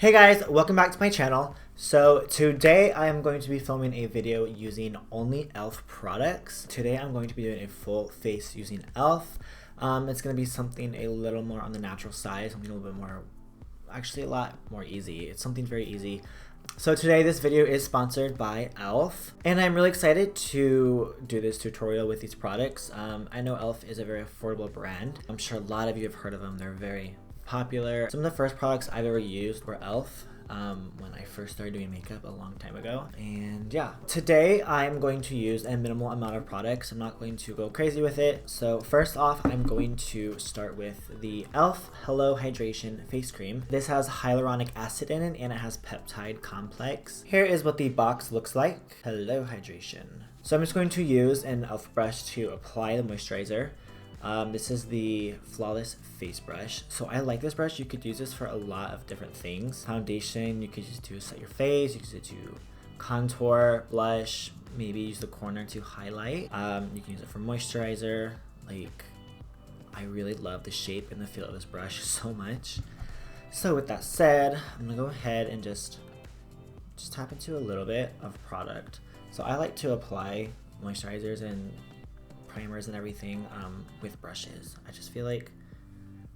Hey guys, welcome back to my channel. So today I am going to be filming a video using only E.L.F products. Today I'm going to be doing a full face using E.L.F. It's going to be something a little more on the natural side, something a little bit more, actually a lot more easy. It's something very easy. So today this video is sponsored by E.L.F. and I'm really excited to do this tutorial with these products. I know E.L.F is a very affordable brand. I'm sure a lot of you have heard of them. They're very popular. Some of the first products I've ever used were E.L.F. When I first started doing makeup a long time ago. And yeah, today I'm going to use a minimal amount of products. I'm not going to go crazy with it. So first off, I'm going to start with the E.L.F. Hello Hydration Face Cream. This has hyaluronic acid in it and it has peptide complex. Here is what the box looks like. Hello Hydration. So I'm just going to use an E.L.F. brush to apply the moisturizer. This is the Flawless Face Brush. So I like this brush. You could use this for a lot of different things. Foundation, you could use it to set your face. You could use it to contour, blush, maybe use the corner to highlight. You can use it for moisturizer. Like, I really love the shape and the feel of this brush so much. So with that said, I'm gonna go ahead and just tap into a little bit of product. So I like to apply moisturizers and primers and everything with brushes. I just feel like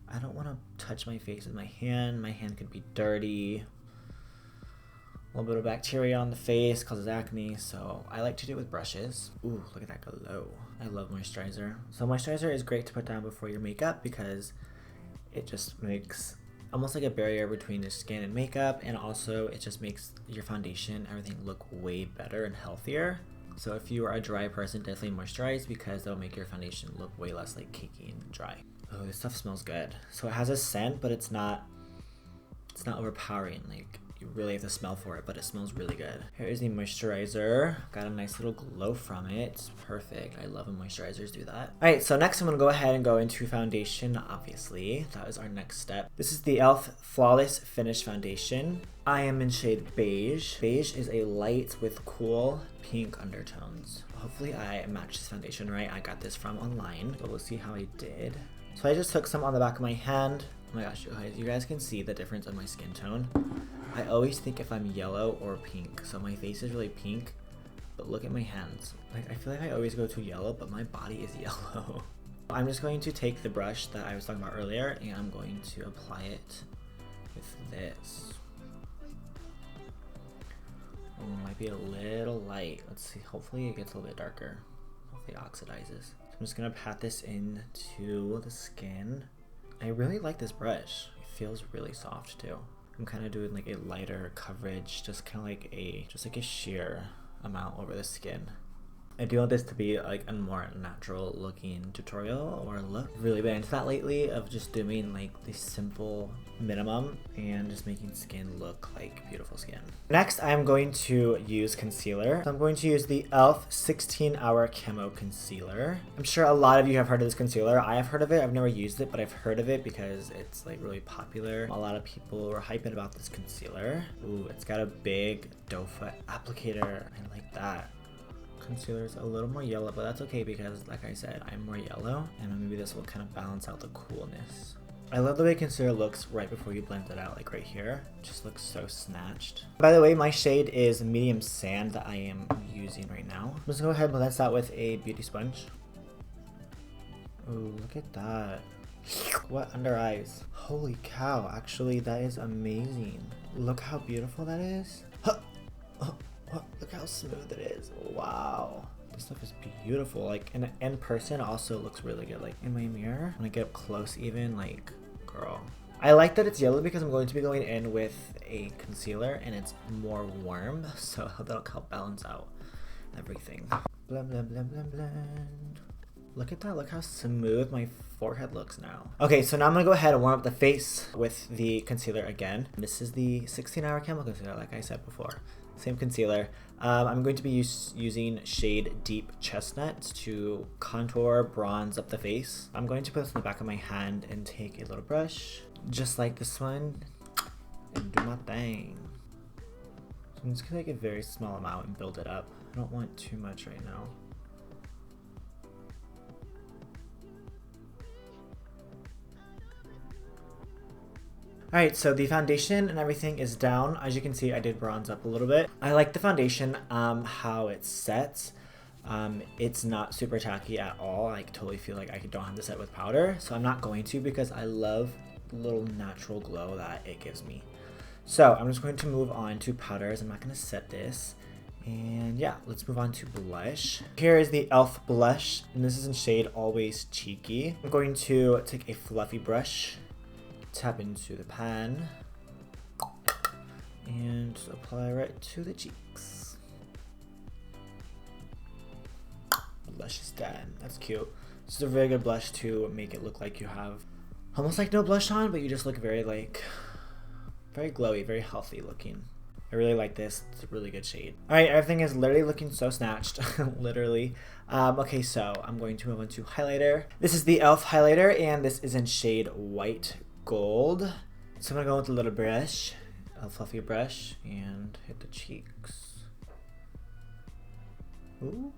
I don't want to touch my face with my hand. My hand could be dirty. A little bit of bacteria on the face causes acne, so I like to do it with brushes. Ooh, look at that glow. I love moisturizer. So moisturizer is great to put down before your makeup because it just makes almost like a barrier between your skin and makeup, and also it just makes your foundation, everything look way better and healthier. So if you are a dry person, definitely moisturize because that'll make your foundation look way less like cakey and dry. Oh, this stuff smells good. So it has a scent, but it's not overpowering. Like, you really have to smell for it, but it smells really good. Here is the moisturizer. Got a nice little glow from it. It's perfect. I love when moisturizers do that. All right, so next I'm gonna go ahead and go into foundation, obviously. That is our next step. This is the E.L.F. Flawless Finish Foundation. I am in shade Beige. Beige is a light with cool pink undertones. Hopefully I matched this foundation right. I got this from online, so we'll see how I did. So I just took some on the back of my hand. Oh my gosh, you guys can see the difference of my skin tone. I always think if I'm yellow or pink. So my face is really pink, but look at my hands. Like, I feel like I always go to yellow, but my body is yellow. I'm just going to take the brush that I was talking about earlier and I'm going to apply it with this. Oh, it might be a little light. Let's see, hopefully it gets a little bit darker. Hopefully it oxidizes. So I'm just gonna pat this into the skin. I really like this brush. It feels really soft too. I'm kind of doing like a lighter coverage, just kind of like a sheer amount over the skin. I do want this to be like a more natural looking tutorial or look. Really been into that lately of just doing like the simple minimum and just making skin look like beautiful skin. Next, I'm going to use concealer. So I'm going to use the E.L.F. 16-Hour Camo Concealer. I'm sure a lot of you have heard of this concealer. I have heard of it. I've never used it, but I've heard of it because it's like really popular. A lot of people were hyping about this concealer. Ooh, it's got a big doe foot applicator. I like that. Concealer is a little more yellow, but that's okay because, like I said, I'm more yellow, and maybe this will kind of balance out the coolness. I love the way concealer looks right before you blend it out, like right here. It just looks so snatched. By the way, my shade is medium sand that I am using right now. Let's go ahead and blend this out with a beauty sponge. Ooh, look at that. What under eyes? Holy cow, actually that is amazing. Look how beautiful that is. Huh. Oh. Look how smooth it is. Wow. This stuff is beautiful. Like in person also looks really good. Like in my mirror, when I get up close even, like, girl. I like that it's yellow because I'm going to be going in with a concealer and it's more warm. So that'll help balance out everything. Blend, blend, blend, blend, blend. Look at that. Look how smooth my forehead looks now. Okay, so now I'm gonna go ahead and warm up the face with the concealer again. This is the 16-Hour Camo Concealer, like I said before. Same concealer. I'm going to be using shade Deep Chestnut to contour, bronze up the face. I'm going to put this in the back of my hand and take a little brush, just like this one, and do my thing. So I'm just gonna take a very small amount and build it up. I don't want too much right now. Alright, so the foundation and everything is down. As you can see, I did bronze up a little bit. I like the foundation, how it sets. It's not super tacky at all. I totally feel like I don't have to set with powder, so I'm not going to because I love the little natural glow that it gives me. So I'm just going to move on to powders. I'm not going to set this. And yeah, let's move on to blush. Here is the E.L.F. blush, and this is in shade Always Cheeky. I'm going to take a fluffy brush, tap into the pan, and apply right to the cheeks. Blush is done. That's cute. This is a very good blush to make it look like you have almost like no blush on, but you just look very very glowy, very healthy looking. I really like this. It's a really good shade. Alright, everything is literally looking so snatched. Literally. Okay, so I'm going to move on to highlighter. This is the E.L.F. highlighter, and this is in shade White Gold. So I'm going to go with a little brush, a fluffy brush, and hit the cheeks. Ooh.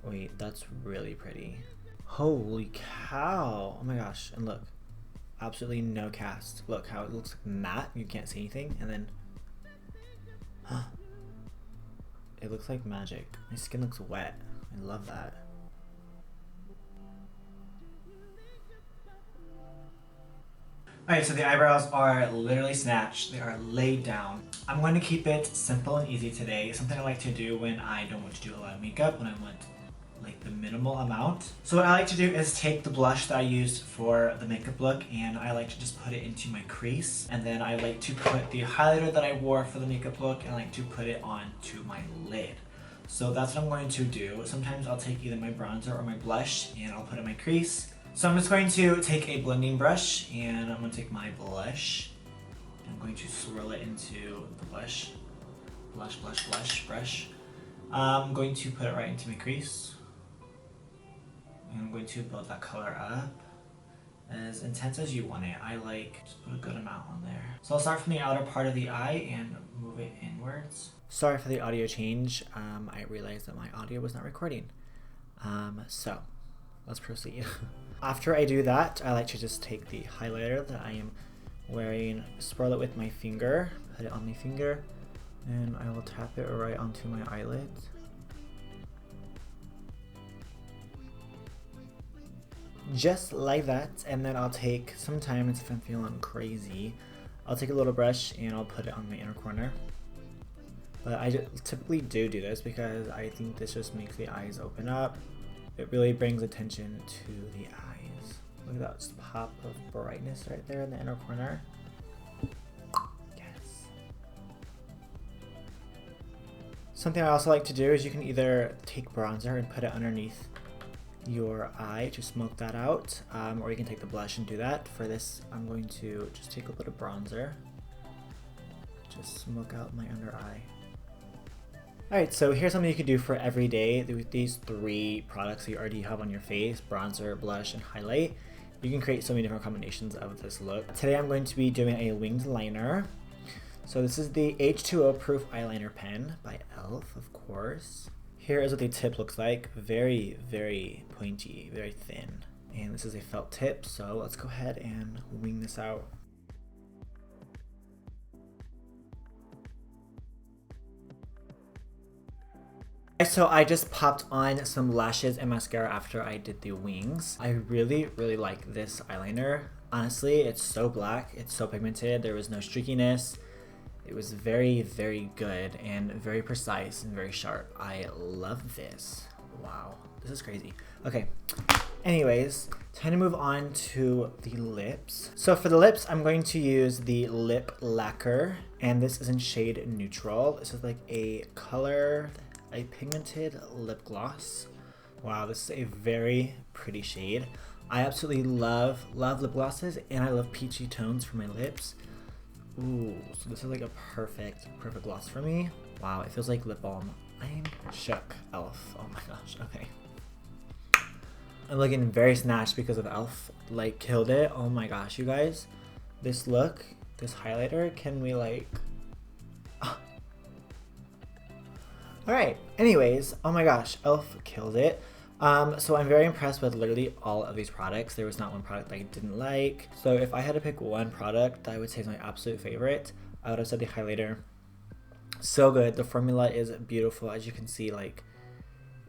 Wait, that's really pretty. Holy cow. Oh my gosh. And look. Absolutely no cast. Look how it looks like matte. You can't see anything. And then it looks like magic. My skin looks wet. I love that. Alright, so the eyebrows are literally snatched. They are laid down. I'm going to keep it simple and easy today. Something I like to do when I don't want to do a lot of makeup, when I want like the minimal amount. So what I like to do is take the blush that I used for the makeup look, and I like to just put it into my crease, and then I like to put the highlighter that I wore for the makeup look, and I like to put it onto my lid. So that's what I'm going to do. Sometimes I'll take either my bronzer or my blush and I'll put it in my crease. So I'm just going to take a blending brush, and I'm going to take my blush, and I'm going to swirl it into the blush brush. I'm going to put it right into my crease. I'm going to build that color up as intense as you want it. I like just put a good amount on there. So I'll start from the outer part of the eye and move it inwards. Sorry for the audio change. I realized that my audio was not recording. So let's proceed. After I do that, I like to just take the highlighter that I am wearing, swirl it with my finger, put it on my finger, and I will tap it right onto my eyelids. Just like that, and then I'll take, sometimes if I'm feeling crazy, I'll take a little brush and I'll put it on my inner corner. But I typically do this because I think this just makes the eyes open up. It really brings attention to the eyes. Look at that pop of brightness right there in the inner corner. Yes. Something I also like to do is you can either take bronzer and put it underneath your eye to smoke that out, or you can take the blush and do that. For this, I'm going to just take a little bronzer, just smoke out my under eye. Alright, so here's something you can do for every day with these 3 products that you already have on your face: bronzer, blush, and highlight. You can create so many different combinations of this look. Today I'm going to be doing a winged liner. So this is the H2O proof eyeliner pen by E.L.F, of course. Here is what the tip looks like. Very, very pointy, very thin. And this is a felt tip, so let's go ahead and wing this out. So I just popped on some lashes and mascara after I did the wings. I really, really like this eyeliner. Honestly, it's so black, it's so pigmented, there was no streakiness. It was very, very good and very precise and very sharp. I love this. Wow, this is crazy. Okay, anyways, time to move on to the lips. So for the lips, I'm going to use the lip lacquer, and this is in shade Neutral. This is like a pigmented lip gloss. Wow, this is a very pretty shade. I absolutely love lip glosses, and I love peachy tones for my lips. Ooh, so this is like a perfect gloss for me. Wow, it feels like lip balm. I'm shook. E.L.F. Oh my gosh, okay. I'm looking very snatched because of E.L.F. Like, killed it. Oh my gosh, you guys. This look, this highlighter, can we like... Alright, anyways, oh my gosh, E.L.F. killed it. So I'm very impressed with literally all of these products. There was not one product that I didn't like. So if I had to pick one product that I would say is my absolute favorite, I would have said the highlighter. So good. The formula is beautiful. As you can see, like,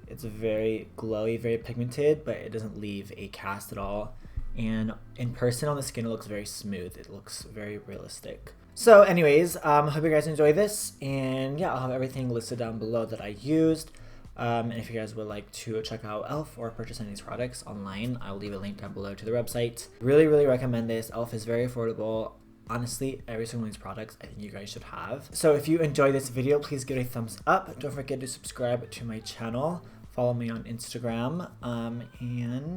it's very glowy, very pigmented, but it doesn't leave a cast at all. And in person on the skin, it looks very smooth. It looks very realistic. So anyways, hope you guys enjoy this. And yeah, I'll have everything listed down below that I used. And if you guys would like to check out E.L.F. or purchase any of these products online, I'll leave a link down below to the website. Really, really recommend this. E.L.F. is very affordable. Honestly, every single one of these products I think you guys should have. So if you enjoyed this video, please give it a thumbs up. Don't forget to subscribe to my channel. Follow me on Instagram. And